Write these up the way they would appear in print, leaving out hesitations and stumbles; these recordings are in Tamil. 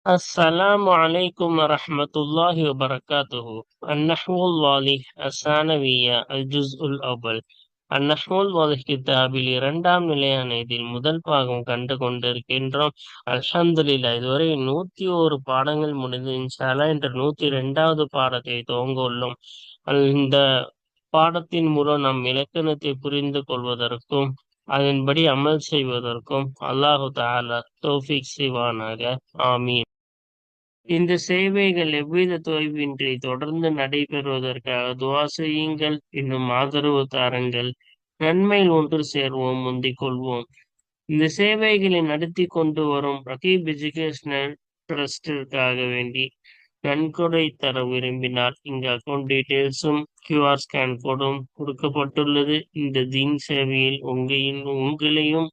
السلام عليكم ورحمة الله وبركاته. النحو الواضح الثانوية الجزء الأول. النحو الواضح கிதாபில் இரண்டாம் நிலையான இதில் முதல் பாகம் கண்டு கொண்டிருக்கின்றோம். அல்ஹம்துலில்லாஹ். இதுவரை 101 பாடங்கள் முடிந்து இன்ஷா அல்லாஹ் இன்று 102வது பாடத்தை துவங்க உள்ளோம். இந்த பாடத்தின் மூலம் நம் இலக்கணத்தை புரிந்து கொள்வதற்கும் அதன்படி அமல் செய்வதற்கும் அல்லாஹு தஆலா தௌஃபீக் செய்வானாக. ஆமீன். இந்த சேவைகள் எவ்வித தொய்வின்றி தொடர்ந்து நடைபெறுவதற்காக துஆ செய்யுங்கள். இன்னும் ஆதரவு தாருங்கள். நன்மையில் ஒன்று சேர்வோம், முந்திக் கொள்வோம். இந்த சேவைகளை நடத்தி கொண்டு வரும் ரகீப் எஜுகேஷனல் ட்ரஸ்டிற்காக வேண்டி நன்கொடை தர விரும்பினால் இங்கு அக்கவுண்ட் டீட்டெயில்ஸும் QR ஸ்கேன் கோடும் கொடுக்கப்பட்டுள்ளது. இந்த தீன் சேவையில் உங்களையும்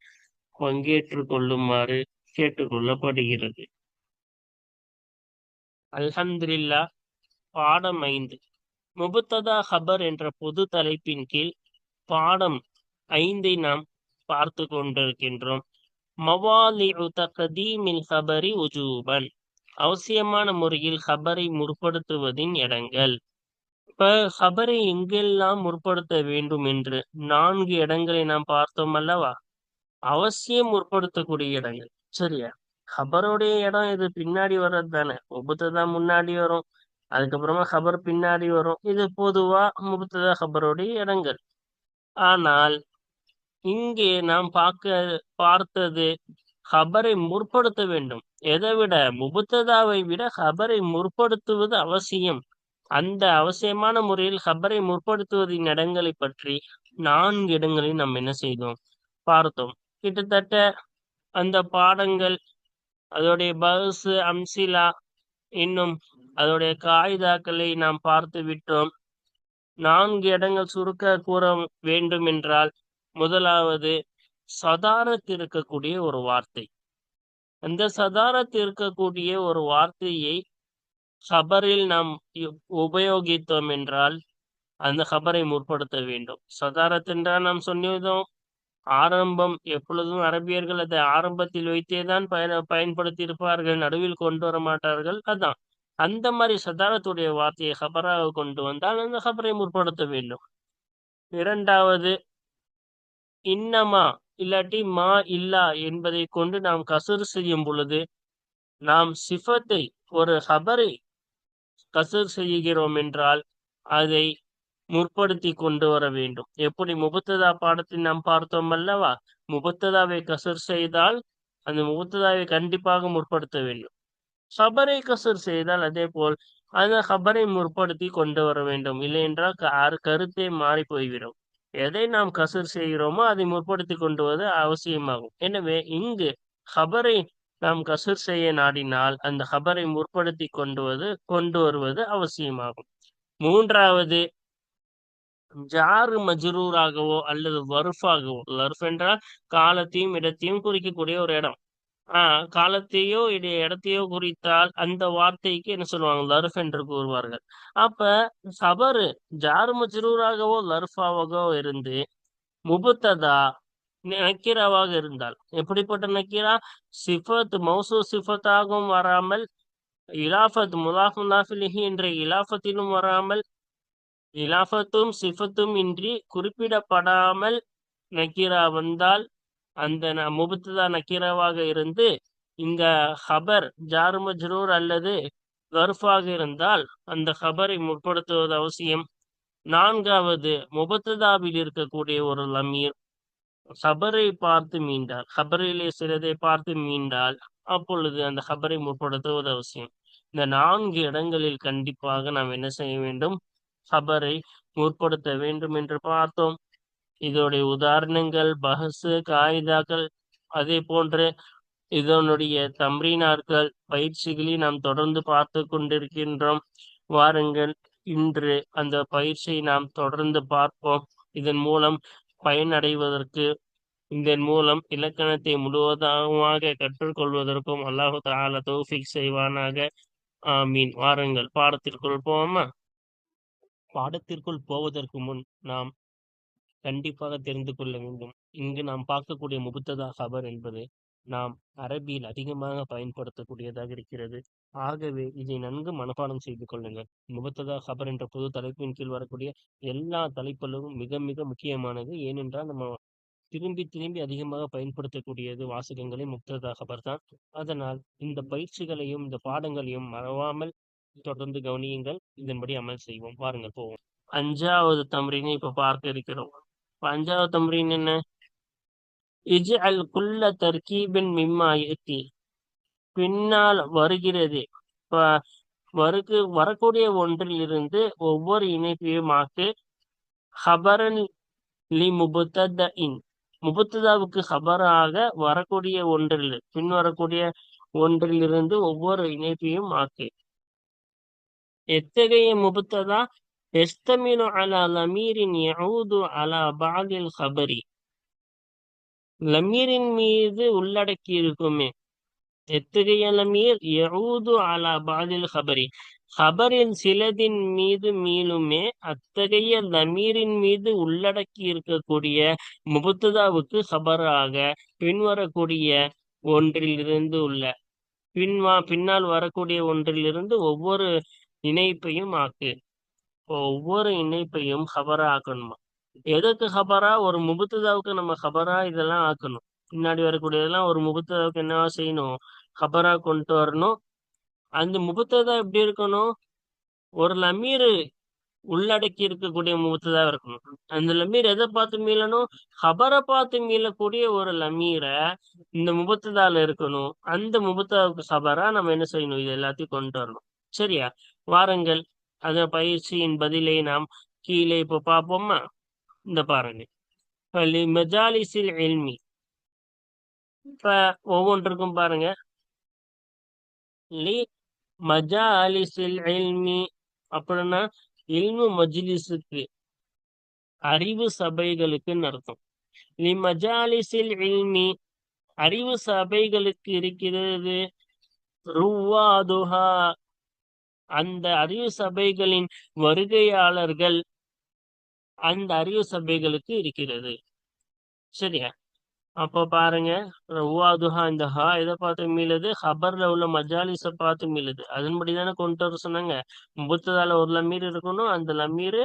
பங்கேற்றுக் கொள்ளுமாறு கேட்டுக்கொள்ளப்படுகிறது. அல்ஹம்துலில்லாஹ். பாடம் 5 முபத்ததா ஹபர் என்ற பொது தலைப்பின் கீழ் பாடம் 5 நாம் பார்த்து கொண்டிருக்கின்றோம். மவாலிஉ தக்தீமில் ஹபரி உஜூபன், அவசியமான முறையில் ஹபரை முற்படுத்துவதின் இடங்கள். இப்ப ஹபரை எங்கெல்லாம் முற்படுத்த வேண்டும் என்று 4 இடங்களை நாம் பார்த்தோம் அல்லவா? அவசியம் முற்படுத்தக்கூடிய இடங்கள். சரியா? ஹபருடைய இடம் இது பின்னாடி வர்றது தானே. முபத்ததா முன்னாடி வரும், அதுக்கப்புறமா ஹபர் பின்னாடி வரும். இது பொதுவா முபத்ததா ஹபருடைய இடங்கள். ஆனால் இங்கே நாம் பார்த்தது ஹபரை முற்படுத்த வேண்டும். எதை விட? முபத்ததாவை விட ஹபரை முற்படுத்துவது அவசியம். அந்த அவசியமான முறையில் ஹபரை முற்படுத்துவதின் இடங்களை பற்றி 4 இடங்களை நாம் என்ன செய்தோம்? பார்த்தோம். கிட்டத்தட்ட அந்த பாடங்கள், அதோடைய பஹ்ஸ், அம்சிலா, இன்னும் அதோடைய காயிதாக்களை நாம் பார்த்து விட்டோம். 4 இடங்கள் சுருக்க கூற வேண்டும் என்றால், முதலாவது சதாரத் இருக்கக்கூடிய ஒரு வார்த்தை. அந்த சதாரத் இருக்கக்கூடிய ஒரு வார்த்தையை ஹபரில் நாம் உபயோகித்தோம் என்றால் அந்த ஹபரை முற்படுத்த வேண்டும். சதாரத் என்றால் நாம் சொன்னதும் ஆரம்பம், எப்பொழுதும் அரபியர்கள் அதை ஆரம்பத்தில் வைத்தேதான் பயன்படுத்தி இருப்பார்கள், நடுவில் கொண்டு வர மாட்டார்கள். அதான் அந்த மாதிரி சதாரத்துடைய வார்த்தையை ஹபராக கொண்டு வந்தால் அந்த ஹபரை முற்படுத்த வேண்டும். இரண்டாவது, இன்னமா இல்லாட்டி மா இல்லா என்பதை கொண்டு நாம் கசர் செய்யும் பொழுது நாம் சிஃபத்தை, ஒரு ஹபரை கசர் செய்கிறோம் என்றால் அதை முற்படுத்தி கொண்டு வர வேண்டும். எப்படி முபத்ததா பாடத்தில் நாம் பார்த்தோம் அல்லவா? முபத்ததாவை கசர் செய்தால் அந்த முபத்ததாவை கண்டிப்பாக முற்படுத்த வேண்டும். ஹபரை கசர் செய்தால் அதே போல் அந்த ஹபரை முற்படுத்தி கொண்டு வர வேண்டும். இல்லை என்றால் கருத்தே மாறி போய்விடும். எதை நாம் கசர் செய்கிறோமோ அதை முற்படுத்தி கொண்டு வருவது அவசியமாகும். எனவே இங்கு ஹபரை நாம் கசர் செய்ய நாடினால் அந்த ஹபரை முற்படுத்தி கொண்டு வருவது அவசியமாகும். மூன்றாவது, ஜாரு மஜ்ரூராகவோ அல்லது வர்ஃபாகவோ, லர்ஃப் என்றால் காலத்தையும் இடத்தையும் குறிக்கக்கூடிய ஒரு இடம். காலத்தையோ இடத்தையோ குறித்தால் அந்த வார்த்தைக்கு என்ன சொல்லுவாங்க? லர்ஃப் என்று கூறுவார்கள். அப்ப சபரு ஜாரு மஜ்ரூராகவோ லர்ஃபாகவோ இருந்து முபத்ததா நக்கீராவாக இருந்தால், எப்படிப்பட்ட நக்கீரா? சிஃபத் மௌசூ சிஃபத்தாகவும் வராமல், இலாஃபத் முலாஃப் முலாஃப் இலைஹி என்ற இலாஃபத்திலும் வராமல், இலாஃபத்தும் சிஃபத்தும் இன்றி குறிப்பிடப்படாமல் நக்கீரா வந்தால் அந்த முபத்ததா நக்கீராவாக இருந்து இந்த ஹபர் ஜார் மஜ்ரூர் அல்லது கர்ஃபாக இருந்தால் அந்த ஹபரை முற்படுத்துவது அவசியம். நான்காவது, முபத்ததாவில் இருக்கக்கூடிய ஒரு லமீர் ஹபரை பார்த்து மீண்டால், ஹபரிலே சிலதை பார்த்து மீண்டால் அப்பொழுது அந்த ஹபரை முற்படுத்துவது அவசியம். இந்த 4 இடங்களில் கண்டிப்பாக நாம் என்ன செய்ய வேண்டும்? ஹபரை முற்படுத்த வேண்டும் என்று பார்த்தோம். இதோடைய உதாரணங்கள், பஹ்ஸ், காயிதாக்கள், அதே போன்று இதனுடைய தம்ரீனாக்கள், பயிற்சிகளை நாம் தொடர்ந்து பார்த்து கொண்டிருக்கின்றோம். வாருங்கள், இன்று அந்த பயிற்சியை நாம் தொடர்ந்து பார்ப்போம். இதன் மூலம் பயனடைவதற்கு, இதன் மூலம் இலக்கணத்தை முழுவதுமாக கற்றுக்கொள்வதற்கும் அல்லாஹு தஆலா தௌஃபீக் செய்வானாக. ஆமீன். வாருங்கள், பாடத்திற்குள் போவோமா? பாடத்திற்குள் போவதற்கு முன் நாம் கண்டிப்பாக தெரிந்து கொள்ள வேண்டும், இங்கு நாம் பார்க்கக்கூடிய முபத்ததா ஹபர் என்பது நாம் அரபியில் அதிகமாக பயன்படுத்தக்கூடியதாக இருக்கிறது. ஆகவே இதை நன்கு மனப்பாடம் செய்து கொள்ளுங்கள். முபத்ததா ஹபர் என்ற பொது தலைப்பின் கீழ் வரக்கூடிய எல்லா தலைப்புகளும் மிக மிக முக்கியமானது. ஏனென்றால் நம்ம திரும்பி திரும்பி அதிகமாக பயன்படுத்தக்கூடியது வாசகங்களே முப்ததா ஹபர் தான். அதனால் இந்த பயிற்சிகளையும் இந்த பாடங்களையும் மறவாமல் தொடர்ந்து கவனியுங்கள். இதன்படி அமல் செய்வோம். வாருங்கள் போவோம். 5வது தம்ரீனை இப்ப பார்க்க இருக்கிறோம். இப்ப 5வது தம்ரீன் என்ன? இஜ்அல் குல்ல தர்கீபின் மிம்மா யத்தி. பின்னால் வருகிறது. இப்ப வரக்கூடிய ஒன்றில் இருந்து ஒவ்வொரு இணைப்பையும் ஆக்கு. ஹபரன் லி முபத்ததஇன். முபத்ததாவுக்கு ஹபராக வரக்கூடிய ஒன்றில் பின் வரக்கூடிய ஒன்றிலிருந்து ஒவ்வொரு இணைப்பையும் ஆக்கு. எத்தகைய முபத்ததா? எஸ்தமினு அலா லமீரின் யஊது அலா பஅதில் ஹபரி. லமீரின் மீது உள்ளடக்கி இருக்குமே. எத்தகைய லமீர்? யஊது அலா பஅதில் ஹபரி. ஹபரின் சிலதின் மீது மீளுமே. அத்தகைய லமீரின் மீது உள்ளடக்கி இருக்கக்கூடிய முபத்ததாவுக்கு ஹபராக பின்வரக்கூடிய ஒன்றிலிருந்து உள்ள பின்னால் வரக்கூடிய ஒன்றிலிருந்து ஒவ்வொரு இணைப்பையும் ஆக்கு. ஒவ்வொரு இணைப்பையும் ஹபரா ஆக்கணுமா? எதுக்கு ஹபரா? ஒரு முபத்ததாவுக்கு நம்ம ஹபரா இதெல்லாம் ஆக்கணும். பின்னாடி வரக்கூடியதெல்லாம் ஒரு முபத்ததாவுக்கு என்னவா செய்யணும்? ஹபரா கொண்டு வரணும். அந்த முபத்ததா எப்படி இருக்கணும்? ஒரு லமீர் உள்ளடக்கி இருக்கக்கூடிய முபத்ததா இருக்கணும். அந்த லமீர் எதை பார்த்து மீளணும்? ஹபரை பார்த்து மீளக்கூடிய ஒரு லமீரை இந்த முபத்ததால இருக்கணும். அந்த முபத்ததாவுக்கு ஹபரா நம்ம என்ன செய்யணும்? இது எல்லாத்தையும் கொண்டு வரணும். சரியா? வாருங்கள், அந்த பயிற்சியின் பதிலை நாம் கீழே இப்ப பார்ப்போமா? இந்த பாருங்க. மஜாலிசில் இல்மி. இப்ப ஒவ்வொன்றுக்கும் பாருங்க. லி மஜாலிசில் இல்மி அப்படின்னா இல்மு மஜ்லிஸுக்கு, அறிவு சபைகளுக்குன்னு அர்த்தம். லி மஜாலிசில் இல்மி, அறிவு சபைகளுக்கு இருக்கிறது. ருவாதுஹா, அந்த அறிவு சபைகளின் வருகையாளர்கள் அந்த அறிவு சபைகளுக்கு இருக்கிறது. சரியா? அப்போ பாருங்க, ரவ்வாதுஹா, இந்த ஹா எதை பார்த்து மீளுது? ஹபர்ல உள்ள மஜாலிஸை பார்த்து மீளுது. அதன்படி தானே கொண்டு வர சொன்னாங்க. முபத்ததால ஒரு லமீர் இருக்கணும். அந்த லமீர்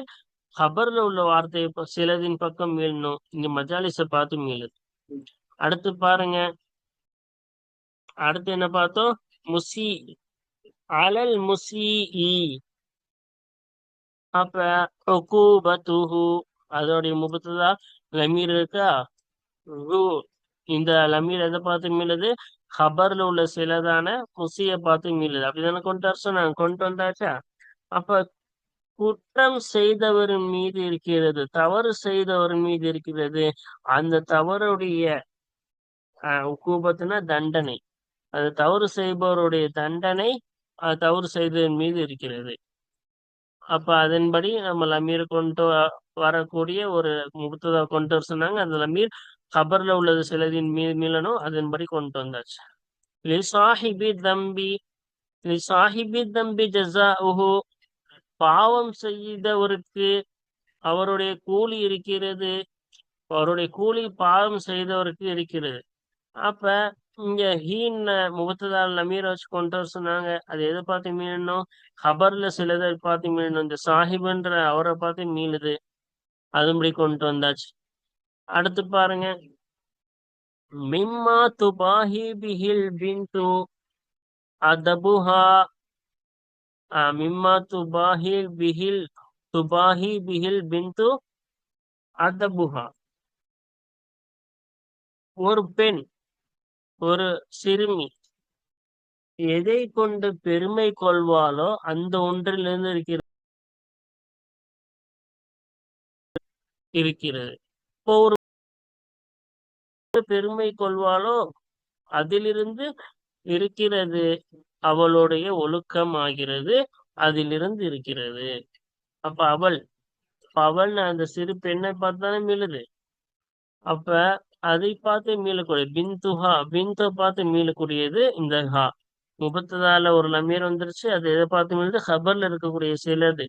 ஹபர்ல உள்ள வார்த்தையை சிலதின் பக்கம் மீளணும். இங்க மஜாலிஸை பார்த்து மீளுது. அடுத்து பாருங்க, அடுத்து என்ன பார்த்தோம்? முசி அலல் முசி. அப்ப உகூபத்துஹு, அதோடைய முபத்ததா லமீர் இருக்கா? இந்த லமீர் எதை பார்த்து மீளுது? ஹபர்ல உள்ள சிலதான முசிய பார்த்து மீளுது. அப்படிதானே கொண்டு வர சொன்னாங்க. கொண்டு வந்தாச்சா? அப்ப குற்றம் செய்தவரின் மீது இருக்கிறது, தவறு செய்தவரின் மீது இருக்கிறது. அந்த தவறுடைய உக்கூபத்துனா தண்டனை. அது தவறு செய்பவருடைய தண்டனை தவறு செய்தவரின் மீது இருக்கிறது. அப்ப அதன்படி நம்ம லமீர் கொண்டு வரக்கூடிய ஒரு முபத்ததா கொண்டு வர சொன்னாங்க. அந்த லமீர் கபர்ல உள்ளது சிலதின் மீளனும். அதன்படி கொண்டு வந்தாச்சு. லிசாஹிபி தம்பி, லிசாஹிபி தம்பி ஜஸாஉஹு, பாவம் செய்தவருக்கு அவருடைய கூலி இருக்கிறது. அவருடைய கூலி பாவம் செய்தவருக்கு இருக்கிறது. அப்ப இங்க ஹீன் முபத்ததால் லமீரை வச்சு கொண்டு வர சொன்னாங்க. அது எதை பார்த்து மீளணும்? ஹபர்ல சிலதை பார்த்து மீளணும். இந்த சாஹிப்ன்ற அவரை பார்த்து மீளுது. அதுபடி கொண்டு வந்தாச்சு. அடுத்து பாருங்க, மிம்மா துபாஹி பிஹில் பின்து அதபுஹா. மிம்மா துபாஹி பிஹில் பின்து அதபுஹா. ஒரு பெண், ஒரு சிறுமி எதை கொண்டு பெருமை கொள்வாளோ அந்த ஒன்றிலிருந்து இருக்கிறது. இப்போ ஒரு பெருமை கொள்வாளோ அதிலிருந்து இருக்கிறது. அவளுடைய ஒழுக்கம் ஆகிறது, அதிலிருந்து இருக்கிறது. அப்ப அவள் அந்த சிறு பெண்ணை பார்த்தானே மீளுது. அப்ப அதை பார்த்து மீளக்கூடிய பின்துஹா, பின்தை பார்த்து மீளக்கூடியது இந்த ஹா. முபத்ததால ஒரு லமீர் வந்துருச்சு. அது எதை பார்த்து மீளுது? ஹபர்ல இருக்கக்கூடிய சிலது.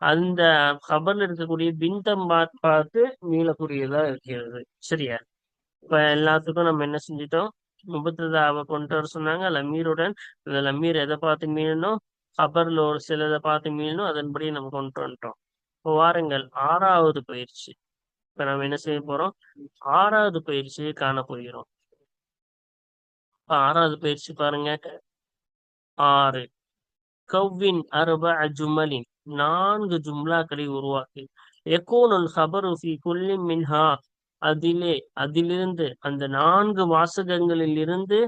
அந்த ஹபர்ல இருக்கக்கூடிய பிந்தம் பார்த்து மீளக்கூடியதா இருக்கிறது. சரியா? இப்ப எல்லாத்துக்கும் நம்ம என்ன செஞ்சிட்டோம்? முபத்ததாவை கொண்டு வர சொன்னாங்க லமீருடன். இந்த லமீர் எதை பார்த்து மீளணும், ஹபர்ல ஒரு சிலதை பார்த்து மீளணும். அதன்படி நம்ம கொண்டு வந்துட்டோம். இப்போ வாருங்கள் ஆறாவது பயிற்சி. இப்ப நம்ம என்ன செய்ய போறோம், ஆறாவது பயிற்சியை காண போகிறோம். இப்ப ஆறாவது பயிற்சி பாருங்க. 6 கவ்வின் அர்பஅ ஜுமலின், 4 ஜும்லாக்களை உருவாக்கு. யகூனுல் ஹபரு ஃபி குல்லி மின்ஹா, அதிலிருந்து அந்த 4 வாசகங்களில் இருந்து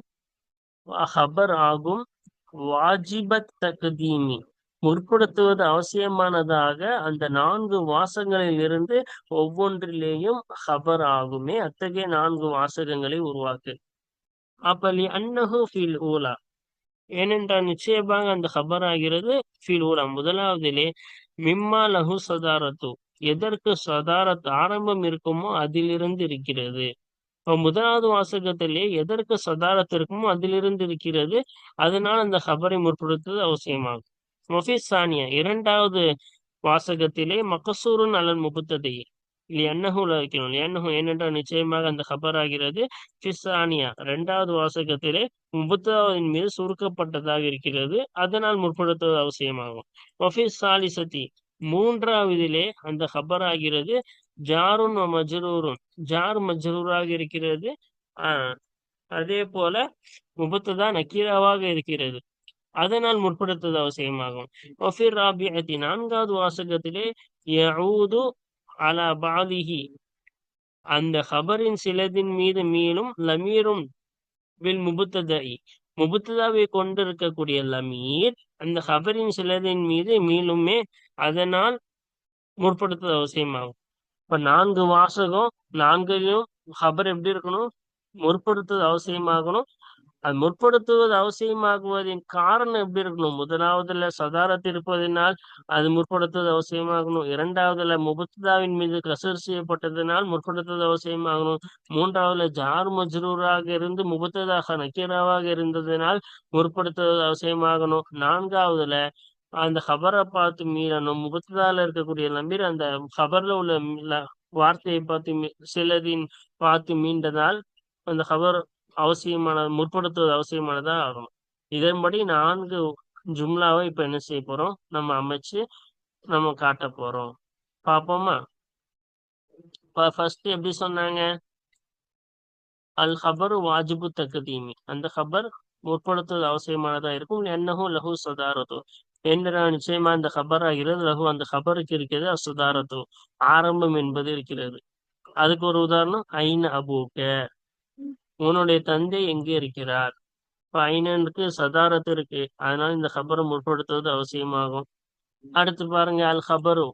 ஹபர் ஆகும். வாஜிபத் தக்தீமி, முற்படுத்துவது அவசியமானதாக அந்த 4 வாசகங்களில் இருந்து ஒவ்வொன்றிலேயும் ஹபர் ஆகுமே அத்தகைய 4 வாசகங்களை உருவாக்கு. அப்பலி அன்னஹு ஃபில் ஊலா, ஏனென்றால் நிச்சயமாக அந்த ஹபர் ஆகிறது ஃபில் ஊலா முதலாவதிலே, மிம்மா லஹு சதாரத்து, எதற்கு சதாரத் ஆரம்பம் இருக்குமோ அதிலிருந்து இருக்கிறது. இப்ப முதலாவது வாசகத்திலே எதற்கு சதாரத் இருக்குமோ அதிலிருந்து இருக்கிறது. அதனால் அந்த ஹபரை முற்படுத்துவது அவசியமாகும். மொஃபிஸ் சானியா, இரண்டாவது வாசகத்திலே மகசூருன் அலல் முபத்ததை, லியன்னஹுல வைக்கணும். லியன்னஹு ஏனென்றால் நிச்சயமாக அந்த ஹபர் ஆகிறது. ஃபிஸ்ஸானியா, இரண்டாவது வாசகத்திலே முபத்ததாவின் மீது சுருக்கப்பட்டதாக இருக்கிறது. அதனால் முற்படுத்துவது அவசியமாகும். மொஃபிஸ் சாலிசத்தி, மூன்றாவதிலே அந்த ஹபர் ஆகிறது ஜாருன் மஜ்ரூருன், ஜார் மஜ்ரூராக இருக்கிறது. அதே போல முபத்ததா நக்கீராவாக இருக்கிறது. அதனால் முற்படுத்துவது அவசியமாகும். ஒஃபிர் ராபிஅத்தி, நான்காவது வாசகத்திலே யஊது அலா பாதிஹி, அந்த ஹபரின் சிலதின் மீது மீளும். லமீரும் வில் முபத்ததை, முபத்ததாவை கொண்டிருக்கக்கூடிய லமீர் அந்த ஹபரின் சிலதின் மீது மீளுமே. அதனால் முற்படுத்துவது அவசியமாகும். இப்ப 4 வாசகம், 4லையும் ஹபர் எப்படி இருக்கணும், முற்படுத்துவது அவசியமாகணும். அது முற்படுத்துவது அவசியமாகுவதின் காரணம் எப்படி இருக்கணும், முதலாவதுல சதாரத் இருப்பதனால் அது முற்படுத்துவது அவசியமாகணும். இரண்டாவதுல முபத்ததாவின் மீது கசர் செய்யப்பட்டதனால் முற்படுத்துவது அவசியமாகணும். மூன்றாவதுல ஜார் மஜ்ரூராக இருந்து முபத்ததாக நக்கீராவாக இருந்ததனால் முற்படுத்துவது அவசியமாகணும். நான்காவதுல அந்த ஹபரை பார்த்து மீறணும். முபத்ததால இருக்கக்கூடிய லமீர் அந்த ஹபர்ல உள்ள வார்த்தையை பார்த்து சிலதின் பார்த்து மீண்டதால் அந்த ஹபர் முற்படுத்துவது அவசியமானதா ஆகணும். இதன்படி 4 ஜும்லாவை இப்ப என்ன செய்ய போறோம், நம்ம அமைச்சு நம்ம காட்ட போறோம். பாப்போமா? ஃபர்ஸ்ட் எப்படி சொன்னாங்க, அல் ஹபரு வாஜிபு தக்தீமி, அந்த ஹபர் முற்படுத்துவது அவசியமானதா இருக்கும். என்னஹு லஹு சதாரத்து, என்ற நிச்சயமா அந்த ஹபர் ஆகிறது. லஹு அந்த ஹபருக்கு இருக்கிறது அசுதாரத்து, ஆரம்பம் என்பது இருக்கிறது. அதுக்கு ஒரு உதாரணம், ஐன அபூக்க, உன்னுடைய தந்தை எங்கே இருக்கிறார். இப்ப ஐனனுக்கு சதாரத்து இருக்கு, அதனால இந்த ஹபரை முற்படுத்துவது அவசியமாகும். அடுத்து பாருங்க, அல் ஹபரு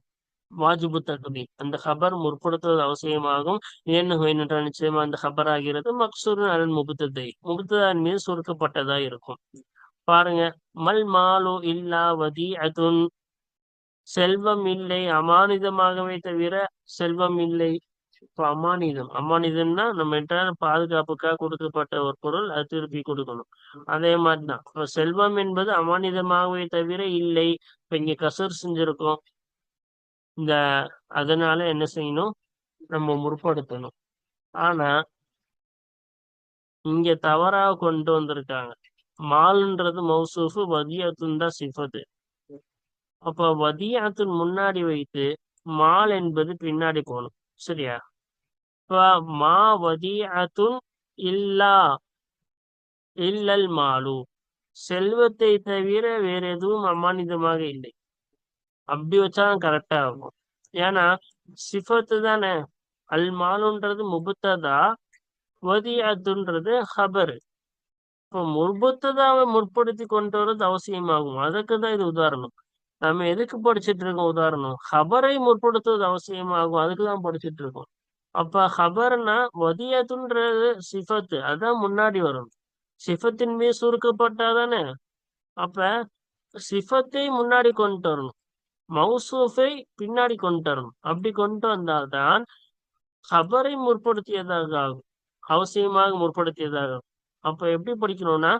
வாஜிபு தக்தி, அந்த ஹபர் முற்படுத்துவது அவசியமாகும். ஏன்னு நிச்சயமா அந்த ஹபர் ஆகிறது மக்சூருன் அலல் முபத்ததை, முபத்ததாவின் மீது சுருக்கப்பட்டதா இருக்கும். பாருங்க, மல் மாலு இல்லா வதீஅத்துன், செல்வம் இல்லை அமானிதமாகவே தவிர செல்வம் இல்லை. இப்போ அமானிதம்னா நம்ம பாதுகாப்புக்காக கொடுக்கப்பட்ட ஒரு பொருள், அது திருப்பி கொடுக்கணும். அதே மாதிரிதான் இப்போ செல்வம் என்பது அமானிதமாகவே தவிர இல்லை. இப்ப இங்க கசர் செஞ்சிருக்கோம். அதனால என்ன செய்யணும், நம்ம முற்படுத்தணும். ஆனா இங்க தவறாக கொண்டு வந்திருக்காங்க. மால்ன்றது மௌசூஃபு, வதியத்துன் தான் சிஃபத்து. அப்ப வதியத்துன் முன்னாடி வைத்து மால் என்பது பின்னாடி போகணும். சரியா? இப்ப மா வதியத்துன் இல்லா இல்லல் மாலு, செல்வத்தை தவிர வேற எதுவும் அமானிதமாக இல்லை. அப்படி வச்சாதான் கரெக்டா இருக்கும். ஏன்னா சிஃபத்து தானே. அல் மாலுன்றது முபத்ததா, வதியத்துன்றது ஹபர். இப்போ முற்படுத்ததாவை முற்படுத்தி கொண்டு வர்றது அவசியமாகும். அதுக்குதான் இது உதாரணம். நம்ம எதுக்கு படிச்சுட்டு இருக்கோம், உதாரணம் ஹபரை முற்படுத்துவது அவசியமாகும், அதுக்குதான் படிச்சுட்டு இருக்கோம். அப்ப ஹபர்னா வதியத்துன்றது சிஃபத்து, அதான் முன்னாடி வரும். சிஃபத்தின் மீது சுருக்கப்பட்டாதானே. அப்ப சிஃபத்தை முன்னாடி கொண்டு வரணும், மௌசூஃபை பின்னாடி கொண்டு வரணும். அப்படி கொண்டு வந்தால்தான் ஹபரை முற்படுத்தியதாக ஆகும், அவசியமாக முற்படுத்தியதாக. அப்ப எப்படி படிக்கணும்னா,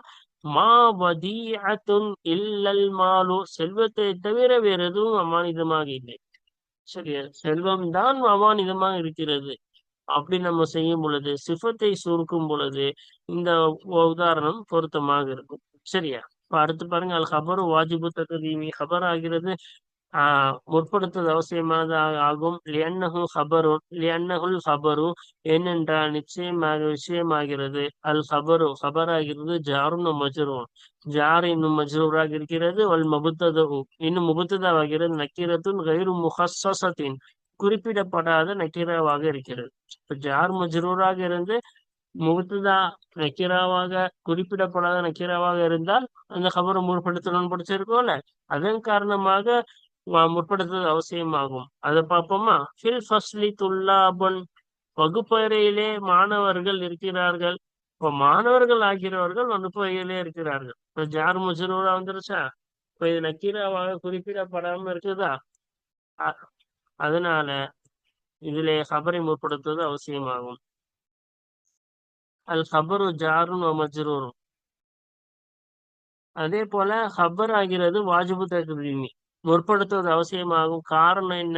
மா வதீஅத்துன் இல்லல் மாலு, செல்வத்தை தவிர வேற எதுவும் அமானிதமாக இல்லை. சரியா? செல்வம் தான் அமானிதமாக இருக்கிறது. அப்படி நம்ம செய்யும் பொழுது சிஃபத்தை சுருக்கும் பொழுது இந்த உதாரணம் பொருத்தமாக இருக்கும். சரியா? இப்ப அடுத்து பாருங்க, அல் ஹபரு வாஜிபு தக்தீமி. ஹபர் ஆகிறது முற்படுத்துவது அவசியமானது ஆகும். லியன்னஹுல் ஹபரு, ஏனென்றால் நிச்சயமாக விஷயமாகிறது. அல் ஹபரு ஹபர் ஆகிறது ஜாருன் மஜ்ரூர், ஜார் இன்னும் மஜ்ரூராக இருக்கிறது. வல் மபுத்தது இன்னும் முபுத்ததாகிறது. நக்கீரத்துன் கைரு முஹஸ்ஸஸத்தின், குறிப்பிடப்படாத நக்கீராவாக இருக்கிறது. இப்ப ஜார் மஜ்ரூராக இருந்து முபுத்ததா நக்கீராவாக குறிப்பிடப்படாத நக்கீராவாக இருந்தால் அந்த ஹபரை முற்படுத்தணும்னு படிச்சிருக்கோம்ல, அதன் காரணமாக முற்படுத்துவது அவசியமாகும். அதை பார்ப்போமா? ஃபில் ஃபஸ்லி துல்லாபன், வகுப்பறையிலே மாணவர்கள் இருக்கிறார்கள். இப்போ மாணவர்கள் ஆகிறவர்கள் வகுப்பறையிலே இருக்கிறார்கள். இப்போ ஜார் மஜ்ரூரா வந்துருச்சா? இப்போ இது நக்கீராவாக குறிப்பிடப்படாம இருக்குதா? அ- அதனால இதிலே ஹபரை முற்படுத்துவது அவசியமாகும். அல் ஹபரு ஜாருன் வ மஜ்ரூரும். அதே போல ஹபர் ஆகிறது வாஜிபு தக்தீமி, முற்படுத்துவது அவசியமாகும். காரணம் என்ன?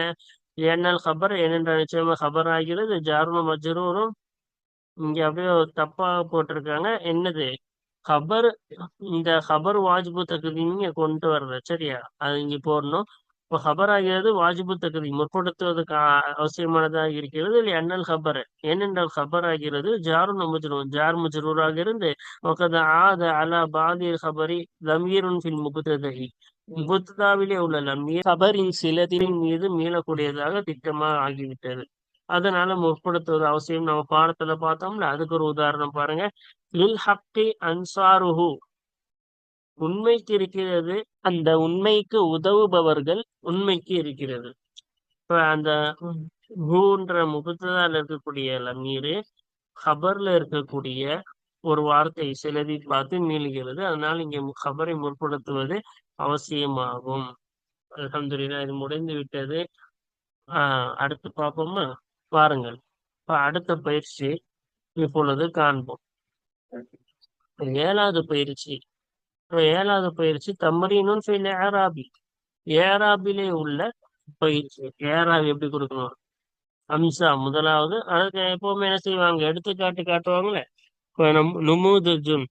ஏனல் ஹபர், ஏனென்ற நிச்சயமா ஹபர் ஆகிறது ஜாருன் மஜ்ரூரும். இங்க அப்படியே தப்பா போட்டிருக்காங்க. என்னது ஹபர்? இந்த ஹபர் வாஜிபு தகுதி இங்க கொண்டு வர்றது சரியா? அது இங்க போடணும். இப்போ ஹபர் ஆகிறது வாஜிபு தகுதி, முற்படுத்துவதற்கு அவசியமானதாக இருக்கிறது. இல்லை அண்ணல் ஹபர், ஏனென்றால் ஹபர் ஆகிறது ஜாருன் மஜ்ரூர், ஜார் மஜ்ரூராக இருந்து ஒகத ஆத அலா பாதி ஹபரி லமீருன் ஃபில் முபுத்ததஹி, முபுத்ததாவிலே உள்ள லமீர் ஹபரின் சிலதின் மீது மீளக்கூடியதாக திட்டமாக ஆகிவிட்டது. அதனால முற்படுத்துவது அவசியம். நம்ம பாடத்துல பார்த்தோம்ல, அதுக்கு ஒரு உதாரணம் பாருங்க. லில் ஹக்கி அன்சாருஹு, உண்மைக்கு இருக்கிறது, அந்த உண்மைக்கு உதவுபவர்கள் உண்மைக்கு இருக்கிறது. இப்ப அந்த ஹூன்ற முபத்ததால இருக்கக்கூடிய லமீரு ஹபர்ல இருக்கக்கூடிய ஒரு வார்த்தை சிலதி பார்த்து மீளுகிறது. அதனால இங்க ஹபரை முற்படுத்துவது அவசியமாகும். அல்ஹம்துலில்லாஹ், இது முடிந்து விட்டது. அடுத்து பார்ப்போமா? வாருங்கள். இப்ப அடுத்த பயிற்சி இப்பொழுது காண்போம். 7வது பயிற்சி. இப்ப 7வது பயிற்சி தம்ரீனுன் ஃபில் இஅராபி, ஏராபிலே உள்ள பயிற்சி. ஏராப் எப்படி கொடுக்கணும்? அம்சா முதலாவது. அதுக்கு எப்பவுமே என்ன செய்வாங்க? எடுத்துக்காட்டு காட்டுவாங்களே. இப்ப நுமுதுஜுன்,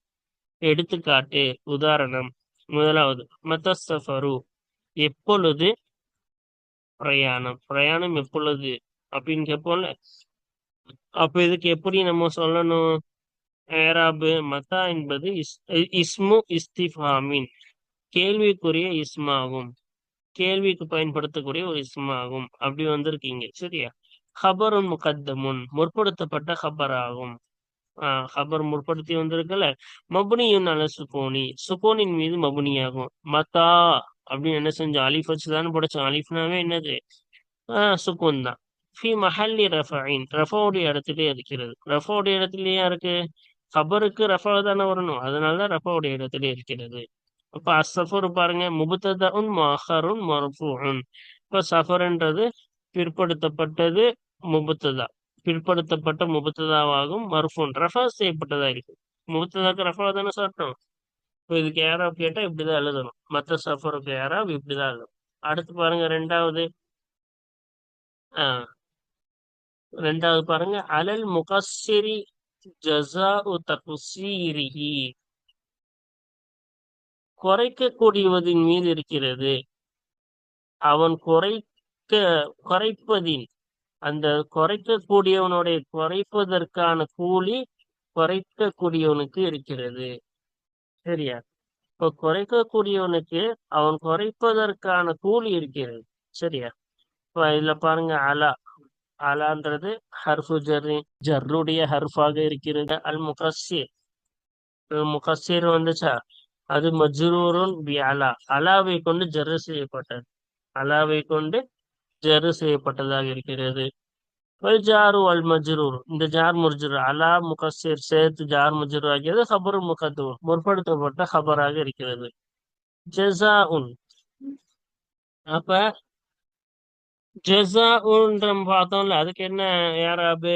எடுத்துக்காட்டு, உதாரணம். முதலாவது மத்த சஃபரு, எப்பொழுது பிரயாணம், பிரயாணம் எப்பொழுது அப்படின்னு கேட்போம்ல. அப்ப இதுக்கு எப்படி நம்ம சொல்லணும்? ஏராபு மத்தா என்பது இஸ்மு இஸ்திஃபாமின், கேள்விக்குரிய இஸ்மாகும், கேள்விக்கு பயன்படுத்தக்கூடிய ஒரு இஸ்மாகும். அப்படி வந்திருக்கீங்க சரியா? ஹபருன் முகத்தமுன், முற்படுத்தப்பட்ட ஹபர் ஆகும். ஹபர் முற்படுத்தி வந்திருக்கல. மபுனியுன் அல சுகோனி, சுகோனின் மீது மபுனியாகும். மத்தா அப்படின்னு என்ன செஞ்சோம்? அலிஃப் வச்சுதானே படிச்சோம். அலிஃப்னாவே என்னது? சுகூன் தான். ஃபி மஹல்லி ரஃபைன், ரஃபோடைய இடத்திலே இருக்கிறது. ரஃபோடைய இடத்துலயா இருக்கு? ஹபருக்கு ரஃபா தானே வரணும், அதனாலதான் ரஃபோடைய இடத்திலே இருக்கிறது. அப்ப அசஃபர் பாருங்க, முபத்ததஉன் முஅக்கருன் மர்ஃபூஉன். இப்ப சஃபர்ன்றது பிற்படுத்தப்பட்டது, முபத்ததா பிற்படுத்தப்பட்ட முபத்ததாவாகும். மர்ஃபூன் ரஃபா செய்யப்பட்டதா இருக்கு. முபத்ததாக்கு ரஃபா தானே சொல்லணும். இப்போ இதுக்கு ஏராப் கேட்டா இப்படிதான் எழுதணும். மத்த சஃபருக்கு ஏராப் இப்படிதான் எழுதணும். அடுத்து பாருங்க ஆஹ் ரெண்டாவது பாருங்க, அலல் முகஸ்ஸிரி ஜஸாஉ தக்ஸீரிஹி, குறைக்கக்கூடியவதின் மீது இருக்கிறது அவன் குறைப்பதின், அந்த குறைக்கக்கூடியவனுடைய குறைப்பதற்கான கூலி குறைக்கக்கூடியவனுக்கு இருக்கிறது. சரியா? இப்ப குறைக்கக்கூடியவனுக்கு அவன் குறைப்பதற்கான கூலி இருக்கிறது. சரியா? இப்ப இதுல பாருங்க, அலான்றது ஹர்ஃபு ஜர்ரி, ஜர்ருடைய ஹர்ஃபாக இருக்கிறது. அல் முகஸ்ஸிர், முகஸ்ஸிர் வந்துச்சா? அது மஜ்ரூருன் பி அலா, அலாவை கொண்டு ஜர்ரு செய்யப்பட்டது, அலாவை கொண்டு ஜர்ரு செய்யப்பட்டதாக இருக்கிறது. வல் ஜாரு அல் மஜ்ரூர், இந்த ஜார் மஜ்ரூர் அலா முகஸ்ஸிர் சேர்த்து ஜார் மஜ்ரூர் ஆகியது ஹபரு முகத்தம், முற்படுத்தப்பட்ட ஹபராக இருக்கிறது. ஜஸாஉன், அப்ப ஜஸாஉன்ற பார்த்தோம்ல, அதுக்கு என்ன யாராபு?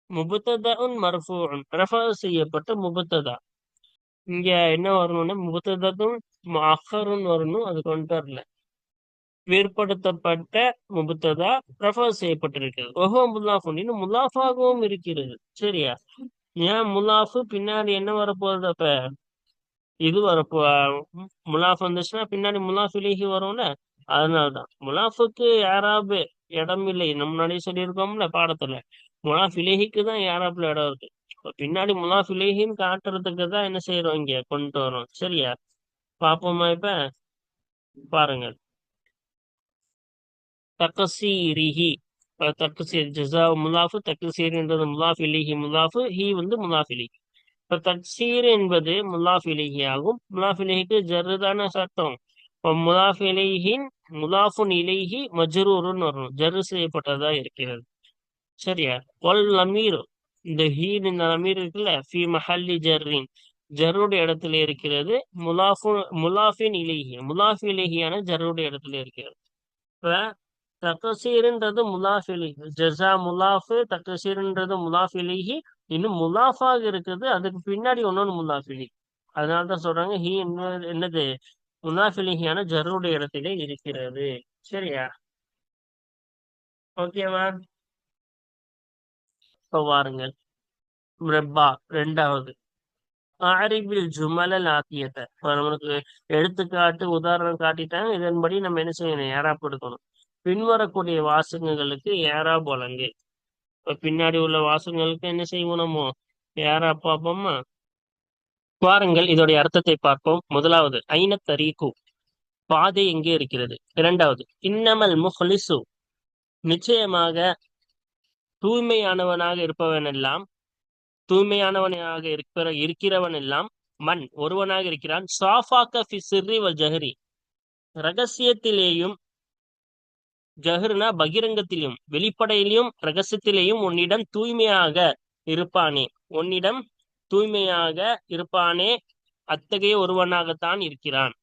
முபத்ததஉன் மர்ஃபூஉன், ரஃபா செய்யப்பட்ட முபத்ததா. இங்க என்ன வரணும்னா முபத்ததும் முஅக்கருன் வரணும், அது கொண்டு வரல. வேறுபடுத்தப்பட்ட முபத்ததா ரஃபா செய்யப்பட்டிருக்கிறது. ஒஹோ முல்லாஃபுன், இன்னும் முல்லாஃபாகவும் இருக்கிறது. சரியா? ஏன் முல்லாஃபு பின்னாடி என்ன வரப்போகுது? அப்ப இது வரப்போ முலாஃப் வந்துச்சுன்னா பின்னாடி முலாஃப் இலைஹி வரும்ல. அதனாலதான் முலாஃபுக்கு யாராபு இடம் இல்லை. நம்ம முன்னாடியே சொல்லியிருக்கோம்ல பாடத்துல, முலாஃப் இலைஹிக்கு தான் யாராப்புல இடம் இருக்கு. இப்ப பின்னாடி முலாஃப் இலைஹின்னு காட்டுறதுக்கு தான் என்ன செய்யறோம், இங்க கொண்டு வரோம். சரியா? பாப்போமா இப்ப? பாருங்க. தக்கசீரிஹி, தக்கசீர் ஜஸா முலாஃபு, தக்கசீர்ன்றது முலாஃப் இலைஹி, முலாஃபு ஹி வந்து முலாஃப் இலைஹி. இப்ப தக்சீர் என்பது முலாஃப் இலைஹி ஆகும். முலாஃப் இலைஹிக்கு ஜர்ரு தானே சட்டம். இப்போ முலாஃப் இலைஹின் முலாஃபுன் இலைஹி மஜ்ரூருன்னு வரும், ஜர்ரு செய்யப்பட்டதா இருக்கிறது. சரியா? வல் லமீர், இந்த ஹீன் இந்த லமீர் இருக்குல்ல, ஃபி மஹல்லி ஜர்ரின், ஜர்ருடைய இடத்துல இருக்கிறது. முலாஃபின் இலைஹி, முலாஃப் இலைஹியான ஜர்ருடைய இடத்துல இருக்கிறது. இப்ப தக்கசீர்ன்றது முலாஃப் இலைஹி, ஜஸா முலாஃபு, தக்கசீர்ன்றது முலாஃப் இலைஹி. இன்னும் முலாஃபாக இருக்குது, அதுக்கு பின்னாடி இன்னொன்னு முலாஃப் இலைஹி. அதனாலதான் சொல்றாங்க ஹி என்னது, முலாஃப் இலைஹியான ஜர்ருடைய இடத்திலே இருக்கிறது. சரியா? ஓகேவா? இப்ப வாருங்கள். ரப்பா ரெண்டாவது, ஆரிபில் ஜுமலல் ஆத்தியத்தை. இப்ப நம்மளுக்கு எடுத்துக்காட்டு உதாரணம் காட்டிட்டாங்க, இதன்படி நம்ம என்ன செய்யணும், ஏராப் எடுக்கணும். பின்வரக்கூடிய வாசகங்களுக்கு ஏராப் வழங்கு. இப்ப பின்னாடி உள்ள வாசகங்களுக்கு என்ன செய்வோம் நம்ம, ஏராப் பார்ப்போமா? வாருங்கள், இதோடைய அர்த்தத்தை பார்ப்போம். முதலாவது, ஐன தரீகு, பாதை எங்கே இருக்கிறது. இரண்டாவது, இன்னமல் முஹ்லிசு, நிச்சயமாக தூய்மையானவனாக இருப்பவன் எல்லாம், தூய்மையானவனாக இருக்கிறவன் எல்லாம், மண் ஒருவனாக இருக்கிறான், சாஃபாக்க ஃபி சிர்ரி வல் ஜஹரி, ரகசியத்திலேயும், ஜஹர்னா பகிரங்கத்திலும், வெளிப்படையிலும், ரகசியத்திலேயும் உன்னிடம் தூய்மையாக இருப்பானே, உன்னிடம் தூய்மையாக இருப்பானே, அத்தகைய ஒருவனாகத்தான் இருக்கிறான்.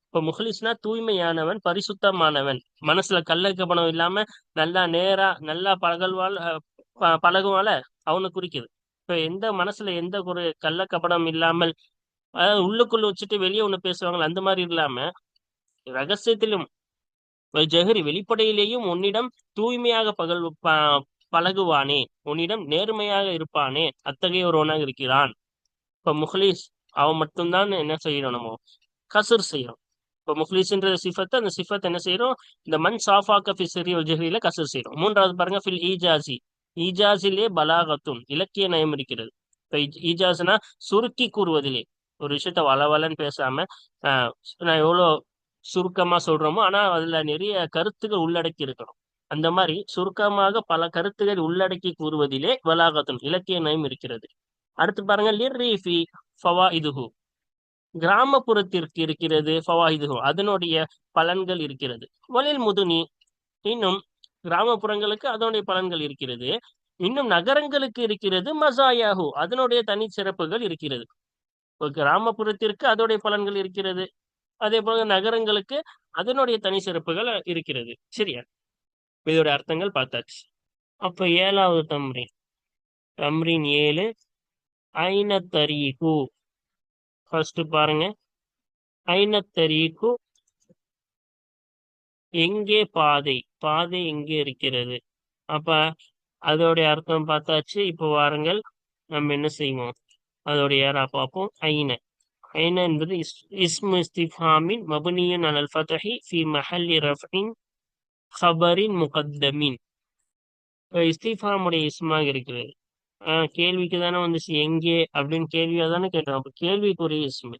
இப்ப முஹ்லிஸ்னா தூய்மையானவன், பரிசுத்தமானவன், மனசுல கள்ளக்கபடம் இல்லாம நல்லா நேரா நல்லா பழகுவால அவனை குறிக்குது. இப்ப எந்த மனசுல எந்த ஒரு கள்ளக்கபடம் இல்லாமல், அதாவது உள்ளுக்குள்ள வச்சுட்டு வெளியே ஒண்ணு பேசுவாங்கல்ல, அந்த மாதிரி இல்லாம ரகசியத்திலும் ஜஹரி வெளிப்படையிலேயும் உன்னிடம் தூய்மையாக பழகுவானே, உன்னிடம் நேர்மையாக இருப்பானே, அத்தகைய ஒருவனாக இருக்கிறான். இப்ப முஹ்லிஸ் அவன் மட்டும்தான் என்ன செய்யணும், நம்ம கசர் செய்யணும். இப்ப முஹ்லிஸ்ன்ற சிஃபத்தை, அந்த சிஃபத் என்ன செய்யறோம், இந்த மண் சாஃபாக்க ஃபி சிர்ரி வல் ஜஹரில கசர் செய்யறோம். மூன்றாவது பாருங்க, ஃபில் ஈஜாசி, ஈஜாசிலே பலாகத்துன், இலக்கிய நயம் இருக்கிறது. இப்ப ஈஜாஸ்னா சுருக்கி கூறுவதிலே, ஒரு விஷயத்த வளவலன்னு பேசாம நான் எவ்வளவு சுருக்கமா சொல்றோமோ, ஆனா அதுல நிறைய கருத்துக்கள் உள்ளடக்கி இருக்கணும். அந்த மாதிரி சுருக்கமாக பல கருத்துக்கள் உள்ளடக்கி கூறுவதிலே பலாகத்துன், இலக்கிய நயம் இருக்கிறது. அடுத்து பாருங்க, லிர்ரீஃபி ஃபவாயிதுஹு, கிராமப்புறத்திற்கு இருக்கிறது ஃபவாயிதுஹு, அதனுடைய பலன்கள் இருக்கிறது. வலில் முதுனி, இன்னும் கிராமப்புறங்களுக்கு அதனுடைய பலன்கள் இருக்கிறது. இன்னும் நகரங்களுக்கு இருக்கிறது மசாயாஹு, அதனுடைய தனி சிறப்புகள் இருக்கிறது. இப்போ கிராமப்புறத்திற்கு அதோடைய பலன்கள் இருக்கிறது, அதே போல நகரங்களுக்கு அதனுடைய தனி சிறப்புகள் இருக்கிறது. சரியா? இதோட அர்த்தங்கள் பார்த்தாச்சு. அப்ப ஏழாவது தம்ரீன், தம்ரீன் 7, ஐன தரீகு. ஃபர்ஸ்ட் பாருங்க, ஐன தரீகு, எங்கே பாதை, பாதை எங்கே இருக்கிறது. அப்ப அதோடைய அர்த்தம் பார்த்தாச்சு. இப்போ வாருங்கள், நம்ம என்ன செய்வோம், அதோடைய யாரா பார்ப்போம். ஐன, ஐன என்பது இஸ்மு இஸ்திஃபாமின் மபனியன் அலல் ஃபதஹி ஃபி மஹல்லி ரஃபின் ஹபரின் முகத்தமின். இஸ்திஃபாமுடைய இஸ்மாக இருக்கிறது. கேள்விக்கு தானே வந்துச்சு, எங்கே அப்படின்னு கேள்வியா தானே கேட்டோம். அப்ப கேள்விக்குரிய இஸ்மு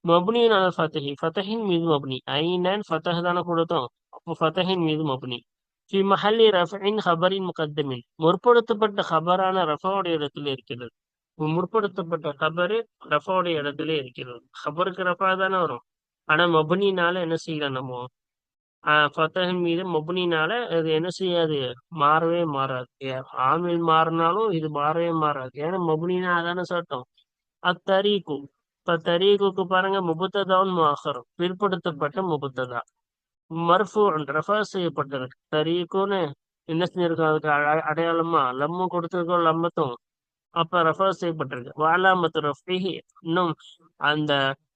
மபனியன் அலல் ஃபதஹி, ஃபதஹின் மீது மபனி, ஐனன் ஃபதஹ் தானே கொடுத்தோம், அப்போ ஃபதஹின் மீது மபனி. ஃபி மஹல்லி ரஃபின் ஹபரின் முகத்தமின், முற்படுத்தப்பட்ட ஹபரான ரஃபாவுடைய இடத்துல இருக்கிறது. முற்படுத்தப்பட்ட ஹபரு ரஃபாவுடைய இடத்துல இருக்கிறது. ஹபருக்கு ரஃபா தானே வரும், ஆனா மபனினால என்ன செய்யலாம் நம்ம, ஃபத்தஹின் மீது மபனினால அது என்ன செய்யாது, மாறவே மாறாது. ஆமில் மாறினாலும் இது மாறவே மாறாது, ஏன்னா மபனினா அதான சட்டம். அத்தரீக்கு, இப்ப தரீக்குக்கு பாருங்க, முபத்ததாவும் முஅக்கரும், பிற்படுத்தப்பட்ட முபத்ததா, மர்ஃபூ ரஃபா செய்யப்பட்டது. தரீக்குன்னு என்ன செஞ்சிருக்கோம், அதுக்கு அடையாளமா லம்மும் கொடுத்திருக்கோம், லம்மத்தும். அப்ப ரஃபா செய்யப்பட்டிருக்கு. வாலாமத்து ரஃபிஹி, இன்னும் அந்த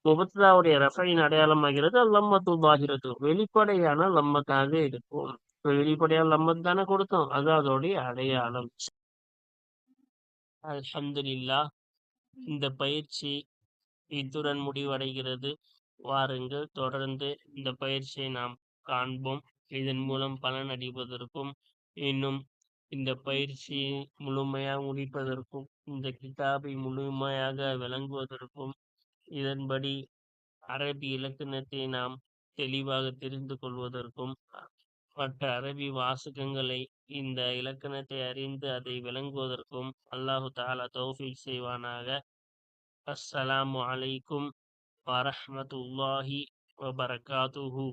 முபத்ததாவுடைய ரஃபையின் அடையாளமாகிறது லம்மத்து பாஹிரத்து, வெளிப்படையான லம்மத்தாக இருக்கும். இப்ப வெளிப்படையான லம்மத் தானே கொடுத்தோம், அது அதோடைய அடையாளம். அல்ஹம்துலில்லாஹ். இந்த பயிற்சி இத்துடன் முடிவடைகிறது. வாருங்கள், தொடர்ந்து இந்த பயிற்சியை நாம் காண்போம். இதன் மூலம் பலன் அடைவதற்கும், இன்னும் இந்த பயிற்சியை முழுமையாக முடிப்பதற்கும், இந்த கிதாபை முழுமையாக விளங்குவதற்கும், இதன்படி அரபி இலக்கணத்தை நாம் தெளிவாக தெரிந்து கொள்வதற்கும், மற்ற அரபி வாசகங்களை இந்த இலக்கணத்தை அறிந்து அதை விளங்குவதற்கும் அல்லாஹு தஆலா தௌஃபீக் செய்வானாக. அஸ்ஸலாமு அலைக்கும் வரஹ்மத்துல்லாஹி வபரகாத்துஹு.